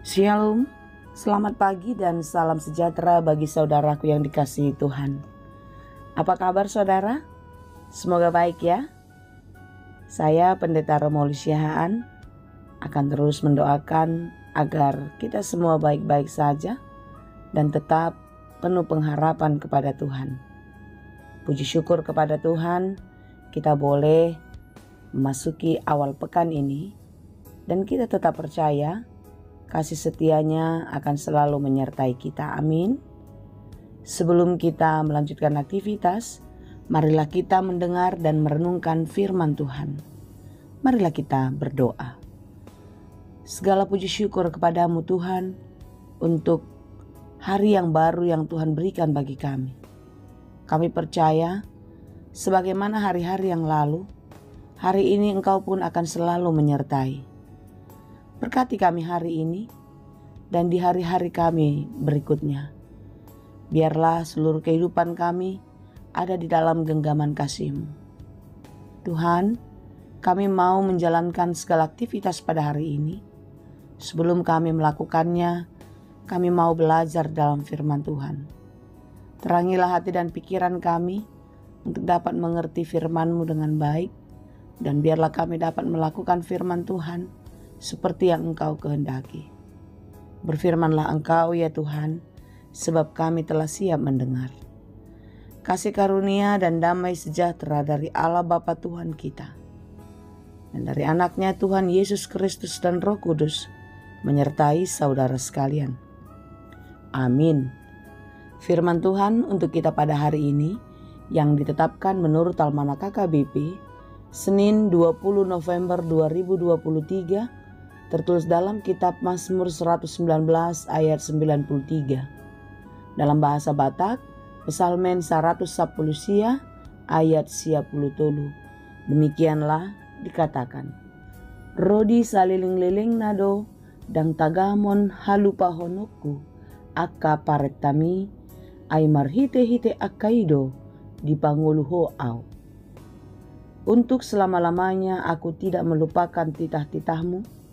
Shalom, selamat pagi dan salam sejahtera bagi saudaraku yang dikasihi Tuhan. Apa kabar saudara? Semoga baik ya. Saya Pendeta Romo Lusiahaan akan terus mendoakan agar kita semua baik-baik saja dan tetap penuh pengharapan kepada Tuhan. Puji syukur kepada Tuhan, kita boleh memasuki awal pekan ini dan kita tetap percaya kasih setianya akan selalu menyertai kita. Amin. Sebelum kita melanjutkan aktivitas, marilah kita mendengar dan merenungkan firman Tuhan. Marilah kita berdoa. Segala puji syukur kepadamu Tuhan untuk hari yang baru yang Tuhan berikan bagi kami. Kami percaya sebagaimana hari-hari yang lalu, hari ini Engkau pun akan selalu menyertai. Berkati kami hari ini dan di hari-hari kami berikutnya. Biarlah seluruh kehidupan kami ada di dalam genggaman kasih-Mu. Tuhan, kami mau menjalankan segala aktivitas pada hari ini. Sebelum kami melakukannya, kami mau belajar dalam firman Tuhan. Terangilah hati dan pikiran kami untuk dapat mengerti firman-Mu dengan baik. Dan biarlah kami dapat melakukan firman Tuhan seperti yang Engkau kehendaki. Berfirmanlah Engkau ya Tuhan, sebab kami telah siap mendengar. Kasih karunia dan damai sejahtera dari Allah Bapa Tuhan kita, dan dari anaknya Tuhan Yesus Kristus dan Roh Kudus, menyertai saudara sekalian. Amin. Firman Tuhan untuk kita pada hari ini, yang ditetapkan menurut Almanak KKBP, Senin 20 November 2023, tertulis dalam kitab Mazmur 119 ayat 93. Dalam bahasa Batak, Psalmen 110 ayat 10. Demikianlah dikatakan. Rodi saliling-liling nado dang tagamon halupa honokku akka paretami ay marhite-hite akaido di panguluho au. Untuk selama-lamanya aku tidak melupakan titah-titahmu,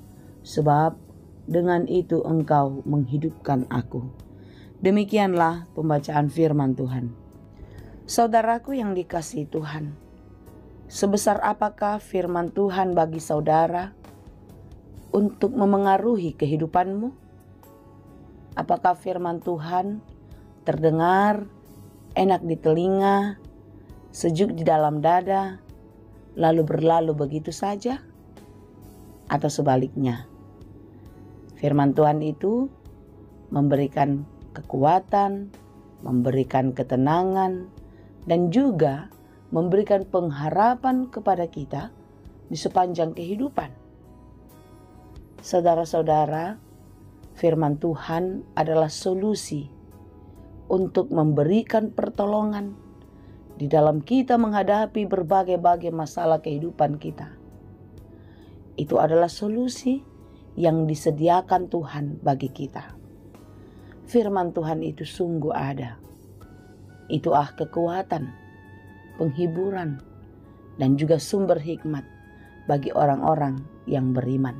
sebab dengan itu Engkau menghidupkan aku. Demikianlah pembacaan firman Tuhan. Saudaraku yang dikasihi Tuhan, sebesar apakah firman Tuhan bagi saudara untuk memengaruhi kehidupanmu? Apakah firman Tuhan terdengar enak di telinga, sejuk di dalam dada, lalu berlalu begitu saja? Atau sebaliknya, firman Tuhan itu memberikan kekuatan, memberikan ketenangan, dan juga memberikan pengharapan kepada kita di sepanjang kehidupan. Saudara-saudara, firman Tuhan adalah solusi untuk memberikan pertolongan di dalam kita menghadapi berbagai-bagai masalah kehidupan kita. Itu adalah solusi yang disediakan Tuhan bagi kita. Firman Tuhan itu sungguh ada. Itu kekuatan, penghiburan, dan juga sumber hikmat bagi orang-orang yang beriman.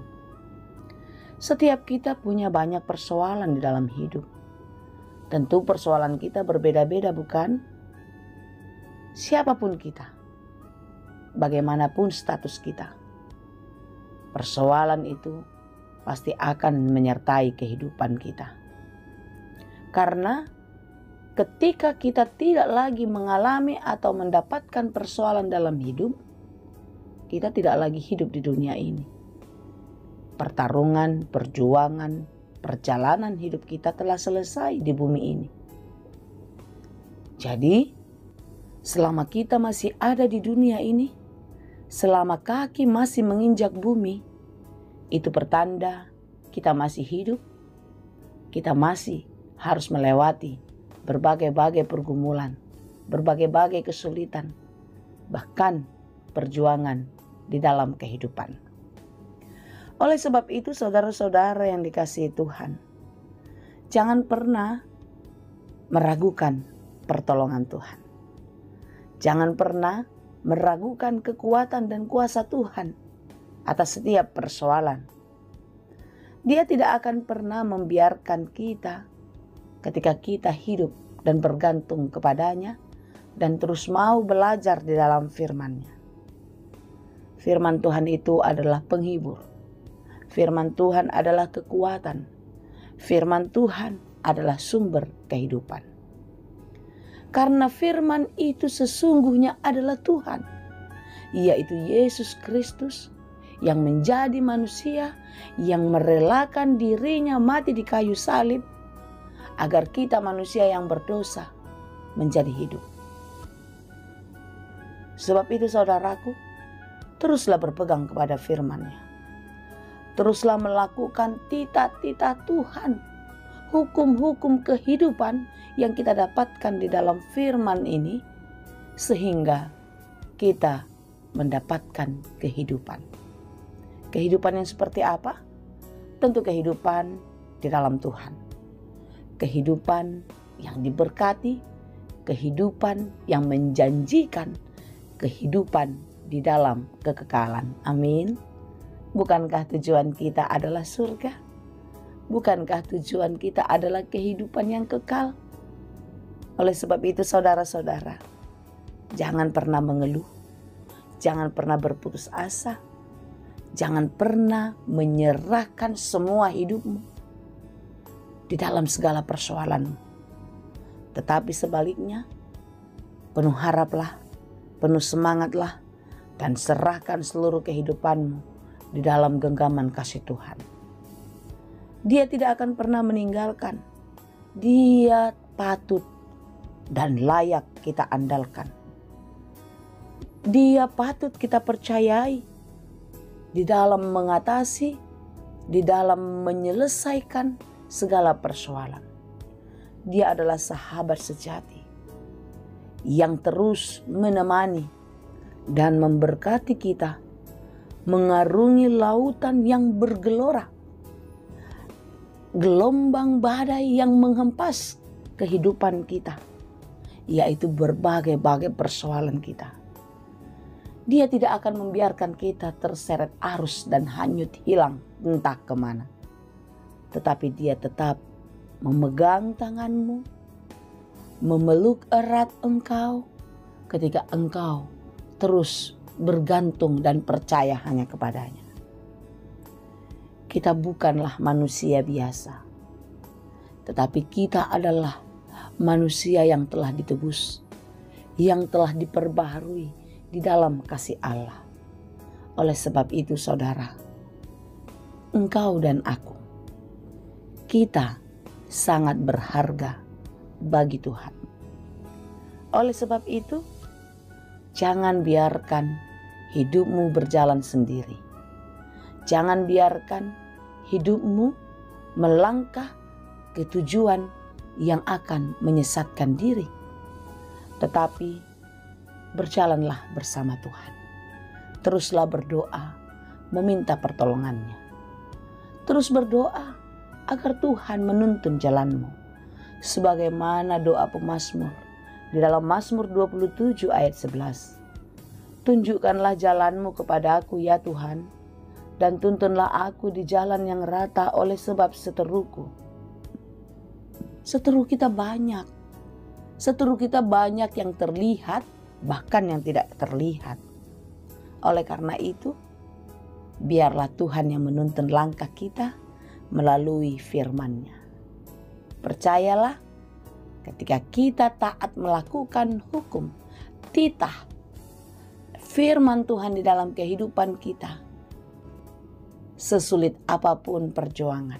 Setiap kita punya banyak persoalan di dalam hidup. Tentu persoalan kita berbeda-beda, bukan? Siapapun kita, bagaimanapun status kita, persoalan itu pasti akan menyertai kehidupan kita. Karena ketika kita tidak lagi mengalami atau mendapatkan persoalan dalam hidup, kita tidak lagi hidup di dunia ini. Pertarungan, perjuangan, perjalanan hidup kita telah selesai di bumi ini. Jadi, selama kita masih ada di dunia ini, selama kaki masih menginjak bumi, itu pertanda kita masih hidup, kita masih harus melewati berbagai-bagai pergumulan, berbagai-bagai kesulitan, bahkan perjuangan di dalam kehidupan. Oleh sebab itu saudara-saudara yang dikasihi Tuhan, jangan pernah meragukan pertolongan Tuhan. Jangan pernah meragukan kekuatan dan kuasa Tuhan atas setiap persoalan. Dia tidak akan pernah membiarkan kita ketika kita hidup dan bergantung kepadanya dan terus mau belajar di dalam firman-Nya. Firman Tuhan itu adalah penghibur. Firman Tuhan adalah kekuatan. Firman Tuhan adalah sumber kehidupan. Karena firman itu sesungguhnya adalah Tuhan, yaitu Yesus Kristus yang menjadi manusia, yang merelakan dirinya mati di kayu salib, agar kita manusia yang berdosa menjadi hidup. Sebab itu saudaraku, teruslah berpegang kepada firman-Nya. Teruslah melakukan titah-titah Tuhan, hukum-hukum kehidupan yang kita dapatkan di dalam firman ini, sehingga kita mendapatkan kehidupan. Kehidupan yang seperti apa? Tentu kehidupan di dalam Tuhan. Kehidupan yang diberkati, kehidupan yang menjanjikan, kehidupan di dalam kekekalan. Amin. Bukankah tujuan kita adalah surga? Bukankah tujuan kita adalah kehidupan yang kekal? Oleh sebab itu saudara-saudara, jangan pernah mengeluh, jangan pernah berputus asa, jangan pernah menyerahkan semua hidupmu di dalam segala persoalanmu. Tetapi sebaliknya, penuh haraplah, penuh semangatlah, dan serahkan seluruh kehidupanmu di dalam genggaman kasih Tuhan. Dia tidak akan pernah meninggalkan. Dia patut dan layak kita andalkan. Dia patut kita percayai di dalam mengatasi, di dalam menyelesaikan segala persoalan. Dia adalah sahabat sejati yang terus menemani dan memberkati kita mengarungi lautan yang bergelora, gelombang badai yang menghempas kehidupan kita, yaitu berbagai-bagai persoalan kita. Dia tidak akan membiarkan kita terseret arus dan hanyut hilang entah kemana. Tetapi dia tetap memegang tanganmu, memeluk erat engkau ketika engkau terus bergantung dan percaya hanya kepadanya. Kita bukanlah manusia biasa, tetapi kita adalah manusia yang telah ditebus, yang telah diperbaharui di dalam kasih Allah. Oleh sebab itu saudara, engkau dan aku, kita sangat berharga bagi Tuhan. Oleh sebab itu, jangan biarkan hidupmu berjalan sendiri. Jangan biarkan hidupmu melangkah ke tujuan yang akan menyesatkan diri. Tetapi berjalanlah bersama Tuhan. Teruslah berdoa, meminta pertolongannya. Terus berdoa agar Tuhan menuntun jalanmu. Sebagaimana doa pemazmur di dalam Mazmur 27 ayat 11. Tunjukkanlah jalanmu kepada aku ya Tuhan, dan tuntunlah aku di jalan yang rata oleh sebab seteruku. Seteru kita banyak. Seteru kita banyak yang terlihat, bahkan yang tidak terlihat. Oleh karena itu, biarlah Tuhan yang menuntun langkah kita melalui firman-Nya. Percayalah, ketika kita taat melakukan hukum, titah, firman Tuhan di dalam kehidupan kita, sesulit apapun perjuangan,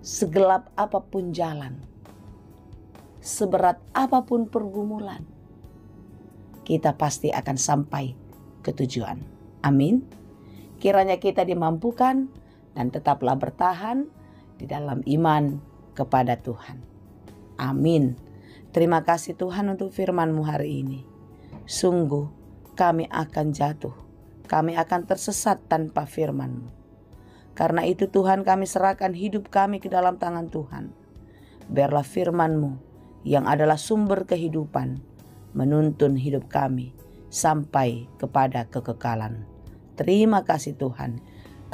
segelap apapun jalan, seberat apapun pergumulan, kita pasti akan sampai ke tujuan. Amin. Kiranya kita dimampukan dan tetaplah bertahan di dalam iman kepada Tuhan. Amin. Terima kasih Tuhan untuk firman-Mu hari ini. Sungguh kami akan jatuh, kami akan tersesat tanpa firman-Mu. Karena itu Tuhan, kami serahkan hidup kami ke dalam tangan Tuhan. Biarlah firman-Mu yang adalah sumber kehidupan menuntun hidup kami sampai kepada kekekalan. Terima kasih Tuhan.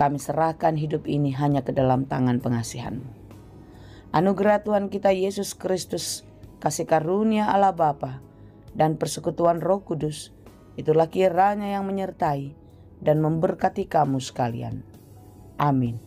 Kami serahkan hidup ini hanya ke dalam tangan pengasihan-Mu. Anugerah Tuhan kita Yesus Kristus, kasih karunia Allah Bapa, dan persekutuan Roh Kudus, itulah kiranya yang menyertai dan memberkati kamu sekalian. Amin.